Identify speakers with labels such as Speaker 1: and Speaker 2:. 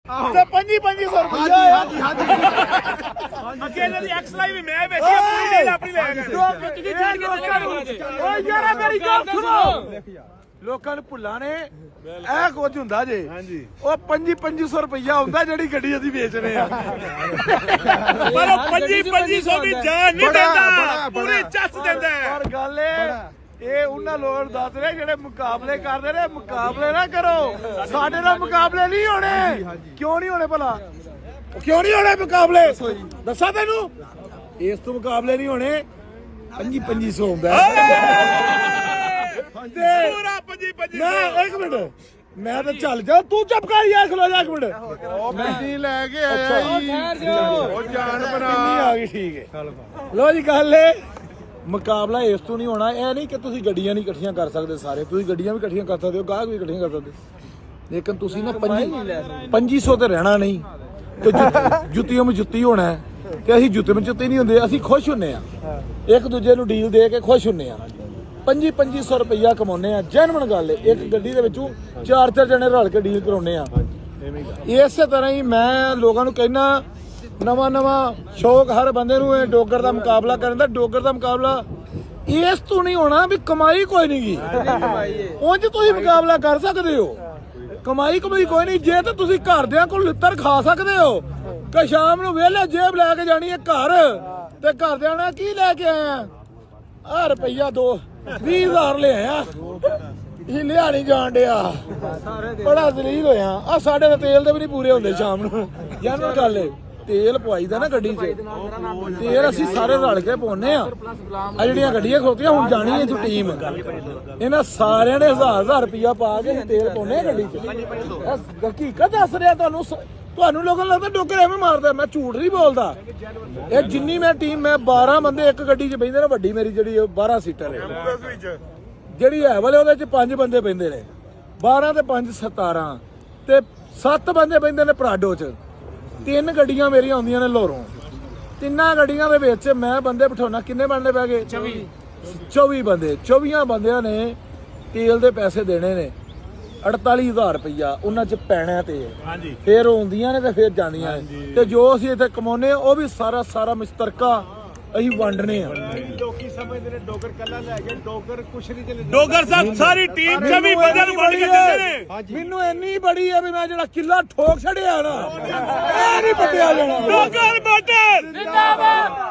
Speaker 1: 2500 रुपया अकेले दी एक्सलाई भी मैं बेची पूरी डील अपनी ले गए मेरी गल सुनो लोकां नूं भुल्ला ने ਇਹ ਕੁਝ ਹੁੰਦਾ ਜੇ ਉਹ 2500 ਰੁਪਇਆ ਹੁੰਦਾ ਜਿਹੜੀ ਗੱਡੀ ਅਸੀਂ ਵੇਚਦੇ ਆ ਪਰ ਉਹ 2500 ਦੀ ਜਾਨ ਨਹੀਂ ਦਿੰਦਾ ਪੂਰੀ ਚੱਸ ਦਿੰਦਾ ਪਰ ਗੱਲ ਇਹ ਉਹਨਾਂ ਲੋਕਾਂ ਨੂੰ ਦੱਸ ਰਹੇ ਜਿਹੜੇ ਮੁਕਾਬਲੇ ਕਰਦੇ ਨੇ ਮੁਕਾਬਲੇ ਨਾ ਕਰੋ ਸਾਡੇ ਨਾਲ ਮੁਕਾਬਲੇ ਨਹੀਂ ਹੋਣੇ ਕਿਉਂ ਨਹੀਂ ਹੋਣੇ ਭਲਾ ਕਿਉਂ ਨਹੀਂ ਹੋਣੇ ਮੁਕਾਬਲੇ ਦੱਸਾਂ ਤੈਨੂੰ ਇਸ ਤੋਂ ਮੁਕਾਬਲੇ ਨਹੀਂ ਹੋਣੇ 2500 ਹੁੰਦਾ ਪੂਰਾ 25 ਮੈਂ ਇੱਕ ਮਿੰਟ ਮੈਂ ਤਾਂ ਚੱਲ ਜਾ ਤੂੰ ਚੁੱਪ ਕਰ ਯਾਰ ਖਲੋ ਜਾ ਇੱਕ ਮਿੰਟ ਉਹ ਗੱਡੀ ਲੈ ਕੇ ਆਇਆ ਉਹ ਜਾਨ ਬਣਾ ਆ ਗਈ ਠੀਕ ਹੈ ਲੋ ਜੀ ਗੱਲ ਏ ਮੁਕਾਬਲਾ ਇਸ ਤੋਂ ਨਹੀਂ ਹੋਣਾ ਇਹ ਨਹੀਂ ਕਿ ਤੁਸੀਂ ਗੱਡੀਆਂ ਨਹੀਂ ਇਕੱਠੀਆਂ ਕਰ ਸਕਦੇ ਸਾਰੇ ਤੁਸੀਂ ਗੱਡੀਆਂ ਵੀ ਇਕੱਠੀਆਂ ਕਰ ਸਕਦੇ ਹੋ ਗਾਹਕ ਵੀ ਇਕੱਠੀਆਂ ਕਰ ਸਕਦੇ ਲੇਕਿਨ ਤੁਸੀਂ ਨਾ 2500 ਤੇ ਰਹਿਣਾ ਨਹੀਂ ਤੇ ਜੁੱਤੀਆਂ ਵਿੱਚ ਜੁੱਤੀ ਹੋਣਾ ਤੇ ਅਸੀਂ ਜੁੱਤੇ ਵਿੱਚ ਜੁੱਤੀ ਨਹੀਂ ਹੁੰਦੇ ਅਸੀਂ ਖੁਸ਼ ਹੁੰਨੇ ਆ ਇੱਕ ਦੂਜੇ ਨੂੰ ਡੀਲ ਦੇ ਕੇ ਖੁਸ਼ ਹੁੰਨੇ ਆ 2500 ਰੁਪਇਆ ਕਮਾਉਨੇ ਆ ਜੈਨੂਇਨ ਗੱਲ ਏ ਇੱਕ ਗੱਡੀ ਦੇ ਵਿੱਚੋਂ 4 ਜਣੇ ਰਲ ਕੇ ਡੀਲ ਕਰਾਉਨੇ ਆ ਇਸੇ ਤਰ੍ਹਾਂ ਹੀ ਮੈਂ ਲੋਕਾਂ ਨੂੰ ਕਹਿਣਾ ਨਵਾਂ ਸ਼ੌਕ ਹਰ ਬੰਦੇ ਨੂੰ ਇਹ ਡੋਗਰ ਦਾ ਮੁਕਾਬਲਾ ਕਰਨ ਦਾ ਡੋਗਰ ਦਾ ਮੁਕਾਬਲਾ ਇਸ ਤੋਂ ਨਹੀਂ ਹੋਣਾ ਵੀ ਕਮਾਈ ਕੋਈ ਨਹੀਂ ਗੀ ਉਂਝ ਤੁਸੀਂ ਮੁਕਾਬਲਾ ਕਰ ਸਕਦੇ ਹੋ ਕਮਾਈ ਕੋਈ ਨਹੀਂ ਜੇ ਤਾਂ ਤੁਸੀਂ ਘਰਦਿਆਂ ਕੋਲ ਲਿੱਤਰ ਖਾ ਸਕਦੇ ਹੋ ਕਿ ਸ਼ਾਮ ਨੂੰ ਵਿਹਲੇ ਜੇਬ ਲੈ ਕੇ ਜਾਣੀ ਹੈ ਘਰ ਤੇ ਘਰਦਿਆਂ ਨੇ ਕੀ ਲੈ ਕੇ ਆਇਆ ਆ ਰੁਪਈਆ 20,000 ਲੈ ਆਇਆ ਇਹ ਲਿਆ ਨਹੀਂ ਜਾਣ ਡਿਆ ਬੜਾ ਜ਼ਲੀਲ ਹੋਇਆ ਆ ਸਾਡੇ ਤਾਂ ਤੇਲ ਦੇ ਵੀ ਨਹੀਂ ਪੂਰੇ ਹੁੰਦੇ ਸ਼ਾਮ ਨੂੰ ਯਾਰ ਗੱਲ ਏ ਤੇਲ ਪਵਾਈ ਦਾ ਨਾ ਗੱਡੀ 'ਚ ਤੇਲ ਅਸੀਂ ਸਾਰੇ ਰਲ ਕੇ ਪਾਉਨੇ ਆ ਜਿਹੜੀਆਂ ਗੱਡੀਆਂ ਖਲੋਤੀਆਂ ਹੁਣ ਜਾਣੀ ਹੈ ਤੂੰ ਟੀਮ ਇਹਨਾਂ ਸਾਰਿਆਂ ਨੇ 1000 ਰੁਪਇਆ ਪਾ ਕੇ ਤੇਲ ਪਾਉਨੇ ਆ ਗੱਡੀ 'ਚ ਹਕੀਕਤ ਦੱਸ ਰਿਹਾ ਤੁਹਾਨੂੰ ਲੋਕਾਂ ਨੂੰ ਲੱਗਦਾ ਡੋਗਰ ਐਵੇਂ ਮਾਰਦਾ ਮੈਂ ਝੂਠ ਨਹੀਂ ਬੋਲਦਾ ਇਹ ਜਿੰਨੀ ਮੈਂ ਟੀਮ ਮੈਂ 12 ਬੰਦੇ ਇੱਕ ਗੱਡੀ 'ਚ ਬੈਠਦੇ ਨੇ ਵੱਡੀ ਮੇਰੀ ਜਿਹੜੀ 12 ਸੀਟਰ ਹੈ ਜਿਹੜੀ ਹੈ ਵਾਲੇ ਉਹਦੇ 'ਚ 5 ਬੰਦੇ ਬੈਠਦੇ ਨੇ 12 ਤੇ 5 17 ਤੇ 7 ਬੰਦੇ ਬੈਠਦੇ ਨੇ ਪਰਾਡੋ 'ਚ 3 ਗੱਡੀਆਂ ਮੇਰੀਆਂ ਆਉਂਦੀਆਂ ਨੇ ਲੋਰੋਂ ਤਿੰਨਾਂ ਗੱਡੀਆਂ ਦੇ ਵਿੱਚ ਮੈਂ ਬੰਦੇ ਬਿਠਾਉਣਾ ਕਿੰਨੇ ਬੰਦੇ ਪੈ ਗਏ 24 ਬੰਦੇ 24 ਬੰਦਿਆਂ ਨੇ ਤੇਲ ਦੇ ਪੈਸੇ ਦੇਣੇ ਨੇ 48,000 ਰੁਪਇਆ ਉਹਨਾਂ 'ਚ ਪੈਣਾ ਤੇ ਫਿਰ ਆਉਂਦੀਆਂ ਨੇ ਤੇ ਫਿਰ ਜਾਂਦੀਆਂ ਨੇ ਤੇ ਜੋ ਅਸੀਂ ਇੱਥੇ ਕਮਾਉਨੇ ਆ ਉਹ ਵੀ ਸਾਰਾ ਮੁਸ਼ਤਰਕਾ ਅਸੀਂ ਵੰਡਨੇ ਆ ਲੋਕੀ ਸਮਝਦੇ ਨੇ ਡੋਗਰ ਕੱਲਾ ਲੈ ਕੇ ਡੋਗਰ ਕੁਛ ਨਹੀਂ ਚੱਲਦਾ ਡੋਗਰ ਸਾਹਿਬ ਸਾਰੀ ਟੀਮ 24 ਬੰਦਿਆਂ ਨੂੰ ਵੰਡ ਕੇ ਦਿੰਦੇ ਨੇ ਮੈਨੂੰ ਇੰਨੀ ਬੜੀ ਹੈ ਵੀ ਮੈਂ ਜਿਹੜਾ ਕਿੱਲਾ ਠੋਕ ਛੜਿਆ ਨਾ ਇਹ ਨਹੀਂ ਪੱਟਿਆ ਜਾਣਾ ਡੋਗਰ ਬਾਟਲ ਜਿੰਦਾਬਾਦ